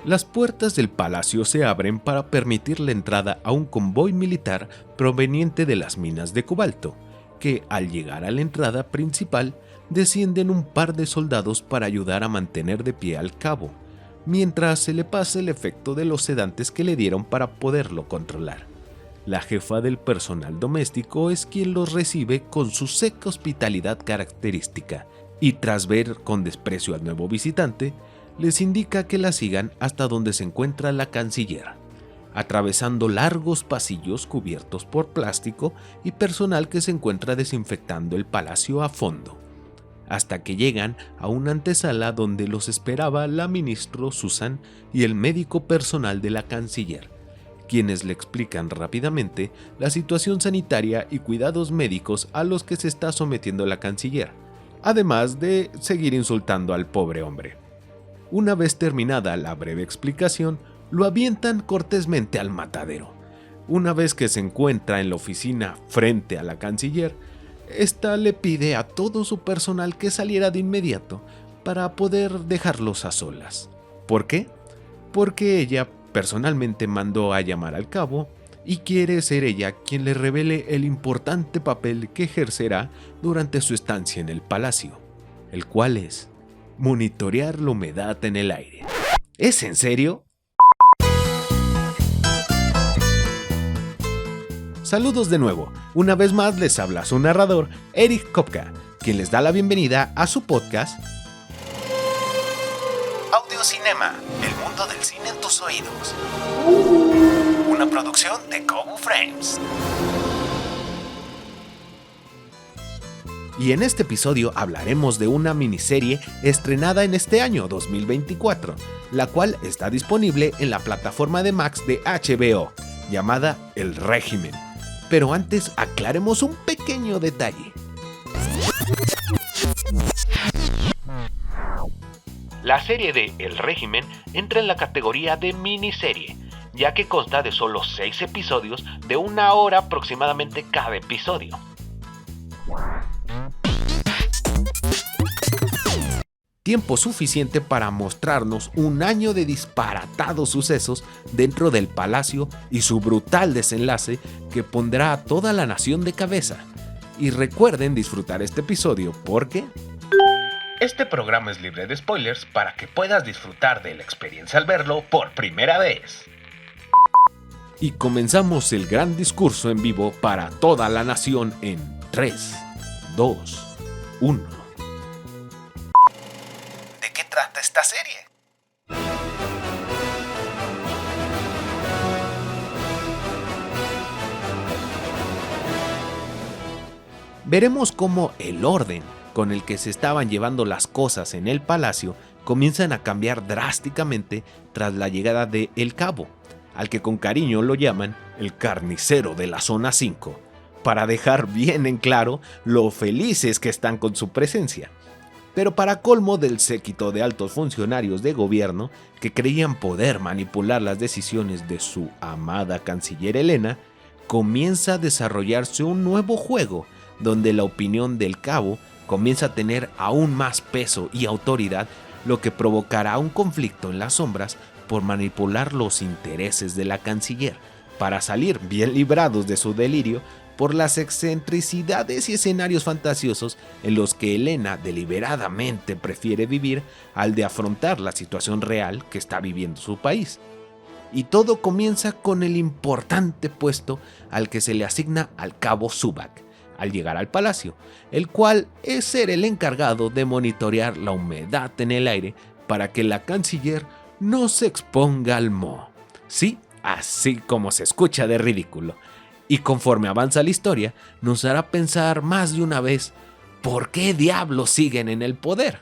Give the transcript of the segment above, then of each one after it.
Las puertas del palacio se abren para permitir la entrada a un convoy militar proveniente de las minas de cobalto, que al llegar a la entrada principal descienden un par de soldados para ayudar a mantener de pie al cabo, mientras se le pasa el efecto de los sedantes que le dieron para poderlo controlar. La jefa del personal doméstico es quien los recibe con su seca hospitalidad característica y tras ver con desprecio al nuevo visitante, les indica que la sigan hasta donde se encuentra la canciller, atravesando largos pasillos cubiertos por plástico y personal que se encuentra desinfectando el palacio a fondo, hasta que llegan a una antesala donde los esperaba la ministro Susan y el médico personal de la canciller, quienes le explican rápidamente la situación sanitaria y cuidados médicos a los que se está sometiendo la canciller, además de seguir insultando al pobre hombre. Una vez terminada la breve explicación, lo avientan cortésmente al matadero. Una vez que se encuentra en la oficina frente a la canciller, esta le pide a todo su personal que saliera de inmediato para poder dejarlos a solas. ¿Por qué? Porque ella personalmente mandó a llamar al cabo y quiere ser ella quien le revele el importante papel que ejercerá durante su estancia en el palacio, el cual es monitorear la humedad en el aire. ¿Es en serio? Saludos de nuevo, una vez más les habla su narrador, Eric Kopka, quien les da la bienvenida a su podcast Audiocinema, el mundo del cine en tus oídos. Una producción de Kobo Frames. Y en este episodio hablaremos de una miniserie estrenada en este año 2024, la cual está disponible en la plataforma de Max de HBO, llamada El Régimen. Pero antes aclaremos un pequeño detalle. La serie de El Régimen entra en la categoría de miniserie, ya que consta de solo 6 episodios de 1 hora aproximadamente cada episodio. Tiempo suficiente para mostrarnos un año de disparatados sucesos dentro del palacio y su brutal desenlace que pondrá a toda la nación de cabeza. Y recuerden disfrutar este episodio porque este programa es libre de spoilers para que puedas disfrutar de la experiencia al verlo por primera vez. Y comenzamos el gran discurso en vivo para toda la nación en 3, 2, 1. Trata esta serie. Veremos cómo el orden con el que se estaban llevando las cosas en el palacio comienzan a cambiar drásticamente tras la llegada de El Cabo, al que con cariño lo llaman el carnicero de la zona 5, para dejar bien en claro lo felices que están con su presencia. Pero para colmo del séquito de altos funcionarios de gobierno que creían poder manipular las decisiones de su amada canciller Elena, comienza a desarrollarse un nuevo juego donde la opinión del cabo comienza a tener aún más peso y autoridad, lo que provocará un conflicto en las sombras por manipular los intereses de la canciller, para salir bien librados de su delirio por las excentricidades y escenarios fantasiosos en los que Elena deliberadamente prefiere vivir al de afrontar la situación real que está viviendo su país. Y todo comienza con el importante puesto al que se le asigna al cabo Subak al llegar al palacio, el cual es ser el encargado de monitorear la humedad en el aire para que la canciller no se exponga al moho. Sí, así como se escucha de ridículo. Y conforme avanza la historia, nos hará pensar más de una vez ¿por qué diablos siguen en el poder?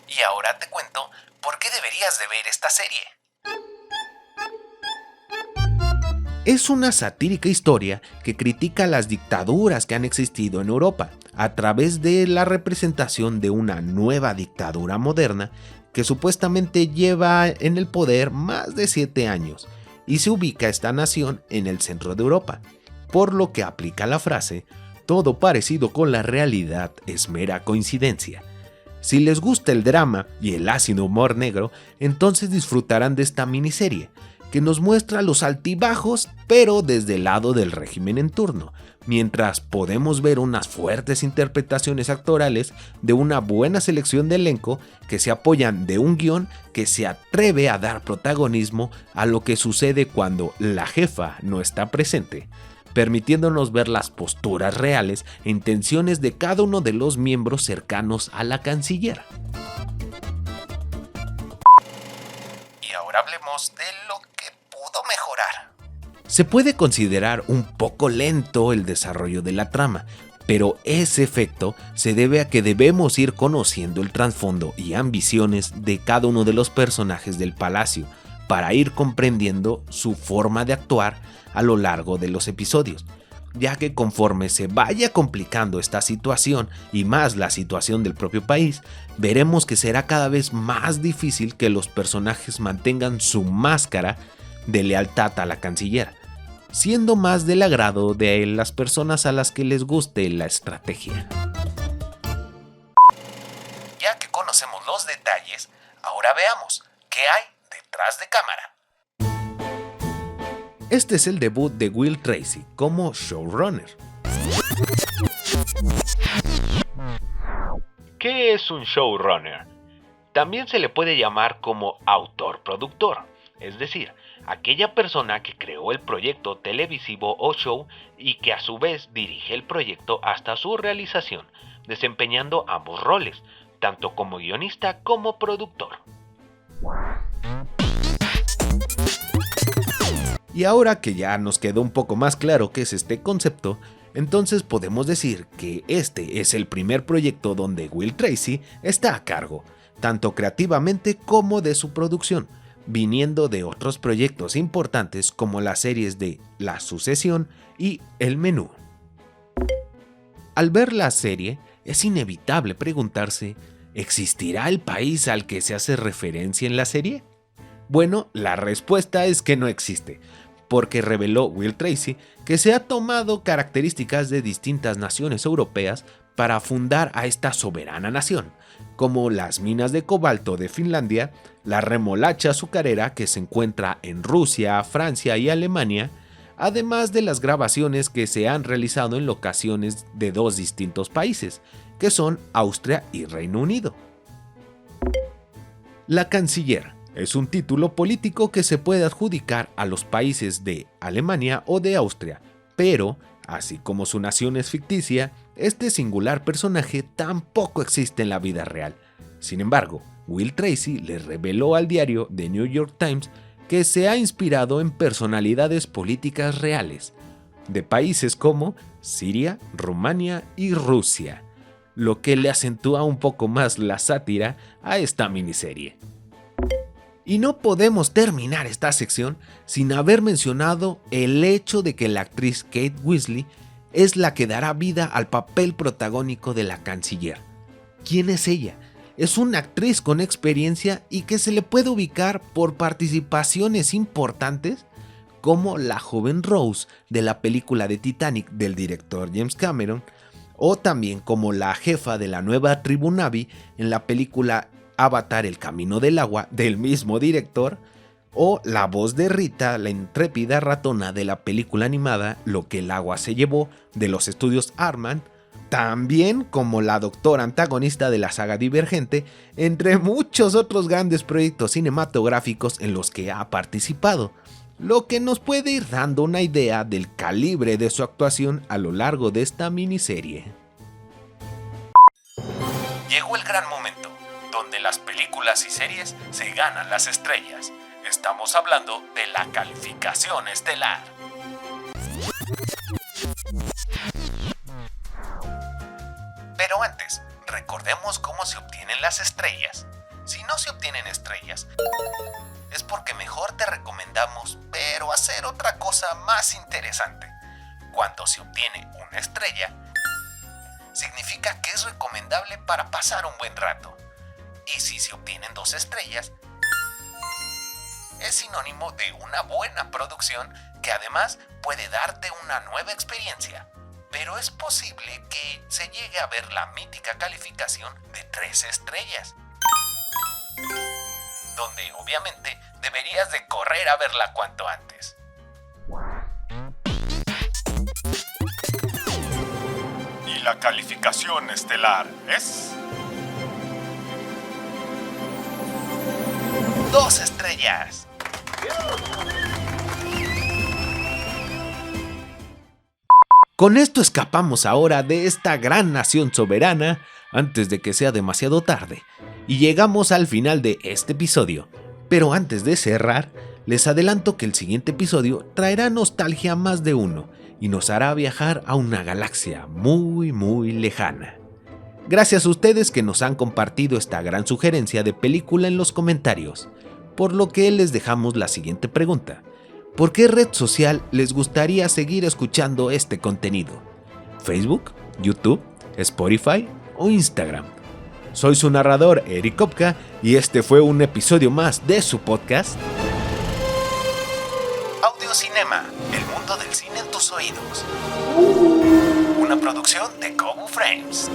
Y ahora te cuento por qué deberías de ver esta serie. Es una satírica historia que critica las dictaduras que han existido en Europa a través de la representación de una nueva dictadura moderna que supuestamente lleva en el poder más de 7 años. Y se ubica esta nación en el centro de Europa, por lo que aplica la frase, todo parecido con la realidad es mera coincidencia. Si les gusta el drama y el ácido humor negro, entonces disfrutarán de esta miniserie, que nos muestra los altibajos, pero desde el lado del régimen en turno, mientras podemos ver unas fuertes interpretaciones actorales de una buena selección de elenco que se apoyan de un guión que se atreve a dar protagonismo a lo que sucede cuando la jefa no está presente, permitiéndonos ver las posturas reales e intenciones de cada uno de los miembros cercanos a la canciller. Y ahora hablemos de lo que pudo mejorar. Se puede considerar un poco lento el desarrollo de la trama, pero ese efecto se debe a que debemos ir conociendo el trasfondo y ambiciones de cada uno de los personajes del palacio para ir comprendiendo su forma de actuar a lo largo de los episodios, ya que conforme se vaya complicando esta situación y más la situación del propio país, veremos que será cada vez más difícil que los personajes mantengan su máscara de lealtad a la canciller, siendo más del agrado de las personas a las que les guste la estrategia. Ya que conocemos los detalles, ahora veamos qué hay detrás de cámara. Este es el debut de Will Tracy como showrunner. ¿Qué es un showrunner? También se le puede llamar como autor-productor, es decir, aquella persona que creó el proyecto televisivo o show y que a su vez dirige el proyecto hasta su realización, desempeñando ambos roles, tanto como guionista como productor. Y ahora que ya nos quedó un poco más claro qué es este concepto, entonces podemos decir que este es el primer proyecto donde Will Tracy está a cargo, tanto creativamente como de su producción, viniendo de otros proyectos importantes como las series de La Sucesión y El Menú. Al ver la serie, es inevitable preguntarse, ¿existirá el país al que se hace referencia en la serie? Bueno, la respuesta es que no existe, porque reveló Will Tracy que se ha tomado características de distintas naciones europeas para fundar a esta soberana nación, como las minas de cobalto de Finlandia, la remolacha azucarera que se encuentra en Rusia, Francia y Alemania, además de las grabaciones que se han realizado en locaciones de dos distintos países, que son Austria y Reino Unido. La canciller es un título político que se puede adjudicar a los países de Alemania o de Austria, pero, así como su nación es ficticia, este singular personaje tampoco existe en la vida real. Sin embargo, Will Tracy le reveló al diario The New York Times que se ha inspirado en personalidades políticas reales, de países como Siria, Rumania y Rusia, lo que le acentúa un poco más la sátira a esta miniserie. Y no podemos terminar esta sección sin haber mencionado el hecho de que la actriz Kate Weasley es la que dará vida al papel protagónico de la canciller. ¿Quién es ella? Es una actriz con experiencia y que se le puede ubicar por participaciones importantes como la joven Rose de la película de Titanic del director James Cameron, o también como la jefa de la nueva tribu Na'vi en la película Avatar: El Camino del Agua del mismo director, o la voz de Rita, la intrépida ratona de la película animada Lo que el agua se llevó de los estudios Aardman, también como la doctora antagonista de la saga Divergente, entre muchos otros grandes proyectos cinematográficos en los que ha participado, lo que nos puede ir dando una idea del calibre de su actuación a lo largo de esta miniserie. Llegó el gran momento, donde las películas y series se ganan las estrellas. Estamos hablando de la calificación estelar. Pero antes, recordemos cómo se obtienen las estrellas. Si no se obtienen estrellas, es porque mejor te recomendamos, pero hacer otra cosa más interesante. Cuando se obtiene una estrella, significa que es recomendable para pasar un buen rato. Y si se obtienen 2 estrellas, es sinónimo de una buena producción que además puede darte una nueva experiencia. pero es posible que se llegue a ver la mítica calificación de 3 estrellas, donde obviamente deberías de correr a verla cuanto antes. Y la calificación estelar es 2 estrellas. Con esto escapamos ahora de esta gran nación soberana antes de que sea demasiado tarde y llegamos al final de este episodio. Pero antes de cerrar, les adelanto que el siguiente episodio traerá nostalgia a más de uno y nos hará viajar a una galaxia muy lejana. Gracias a ustedes que nos han compartido esta gran sugerencia de película en los comentarios, por lo que les dejamos la siguiente pregunta. ¿Por qué red social les gustaría seguir escuchando este contenido? ¿Facebook, YouTube, Spotify o Instagram? Soy su narrador Eric Kopka y este fue un episodio más de su podcast Audiocinema, el mundo del cine en tus oídos. Una producción de Kobo Frames.